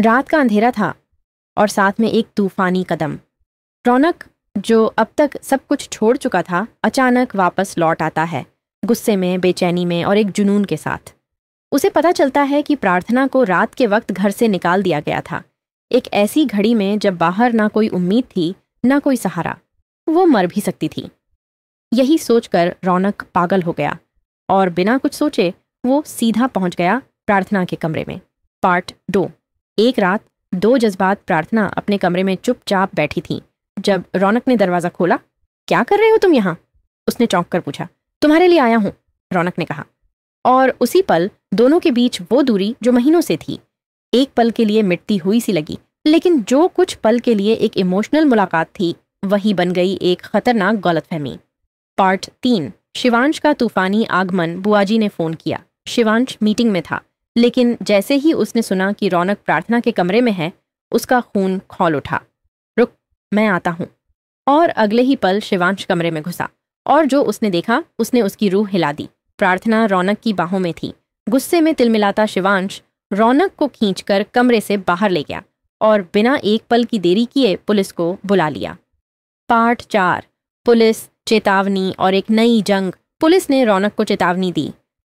रात का अंधेरा था और साथ में एक तूफानी कदम। रौनक, जो अब तक सब कुछ छोड़ चुका था, अचानक वापस लौट आता है, गुस्से में, बेचैनी में और एक जुनून के साथ। उसे पता चलता है कि प्रार्थना को रात के वक्त घर से निकाल दिया गया था, एक ऐसी घड़ी में जब बाहर ना कोई उम्मीद थी, ना कोई सहारा। वो मर भी सकती थी। यही सोचकर रौनक पागल हो गया और बिना कुछ सोचे वो सीधा पहुंच गया प्रार्थना के कमरे में। पार्ट 2। एक रात 2 जज्बात प्रार्थना अपने कमरे में चुपचाप बैठी थी जब रौनक ने दरवाजा खोला। क्या कर रहे हो तुम यहाँ? उसने चौंक कर पूछा। तुम्हारे लिए आया हूं, रौनक ने कहा। और उसी पल दोनों के बीच वो दूरी जो महीनों से थी, एक पल के लिए मिटती हुई सी लगी। लेकिन जो कुछ पल के लिए एक इमोशनल मुलाकात थी, वही बन गई एक खतरनाक गलतफहमी। पार्ट 3। शिवांश का तूफानी आगमन। बुआजी ने फोन किया। शिवांश मीटिंग में था, लेकिन जैसे ही उसने सुना कि रौनक प्रार्थना के कमरे में है, उसका खून खौल उठा। रुक, मैं आता हूं। और अगले ही पल शिवांश कमरे में घुसा और जो उसने देखा उसने उसकी रूह हिला दी। प्रार्थना रौनक की बाहों में थी। गुस्से में तिलमिलाता शिवांश रौनक को खींचकर कमरे से बाहर ले गया और बिना एक पल की देरी किए पुलिस को बुला लिया। पार्ट 4। पुलिस, चेतावनी और एक नई जंग। पुलिस ने रौनक को चेतावनी दी,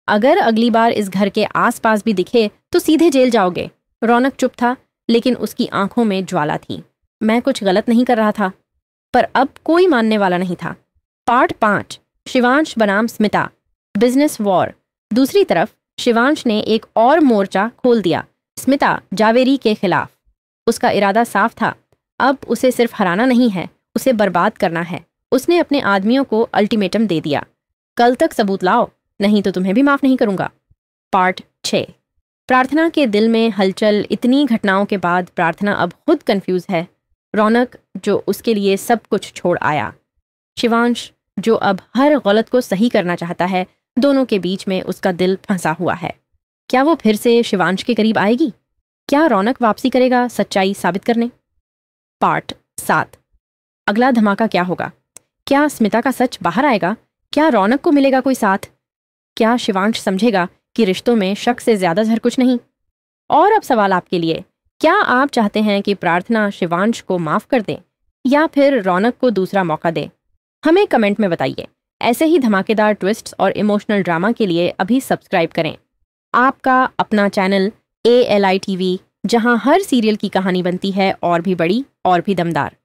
अगर अगली बार इस घर के आसपास भी दिखे तो सीधे जेल जाओगे। रौनक चुप था, लेकिन उसकी आंखों में ज्वाला थी। मैं कुछ गलत नहीं कर रहा था, पर अब कोई मानने वाला नहीं था। पार्ट 5। शिवांश बनाम स्मिता, बिजनेस वॉर। दूसरी तरफ शिवांश ने एक और मोर्चा खोल दिया, स्मिता जावेरी के खिलाफ। उसका इरादा साफ था, अब उसे सिर्फ हराना नहीं है, उसे बर्बाद करना है। उसने अपने आदमियों को अल्टीमेटम दे दिया, कल तक सबूत लाओ, नहीं तो तुम्हें भी माफ नहीं करूंगा। पार्ट 6। प्रार्थना के दिल में हलचल। इतनी घटनाओं के बाद प्रार्थना अब खुद कंफ्यूज है। रौनक, जो उसके लिए सब कुछ छोड़ आया। शिवांश, जो अब हर गलत को सही करना चाहता है। दोनों के बीच में उसका दिल फंसा हुआ है। क्या वो फिर से शिवांश के करीब आएगी? क्या रौनक वापसी करेगा सच्चाई साबित करने? पार्ट 7। अगला धमाका क्या होगा? क्या स्मिता का सच बाहर आएगा? क्या रौनक को मिलेगा कोई साथ? क्या शिवांश समझेगा कि रिश्तों में शक से ज्यादा जहर कुछ नहीं? और अब सवाल आपके लिए, क्या आप चाहते हैं कि प्रार्थना शिवांश को माफ कर दे या फिर रौनक को दूसरा मौका दे? हमें कमेंट में बताइए। ऐसे ही धमाकेदार ट्विस्ट्स और इमोशनल ड्रामा के लिए अभी सब्सक्राइब करें आपका अपना चैनल ALI TV, जहां हर सीरियल की कहानी बनती है और भी बड़ी और भी दमदार।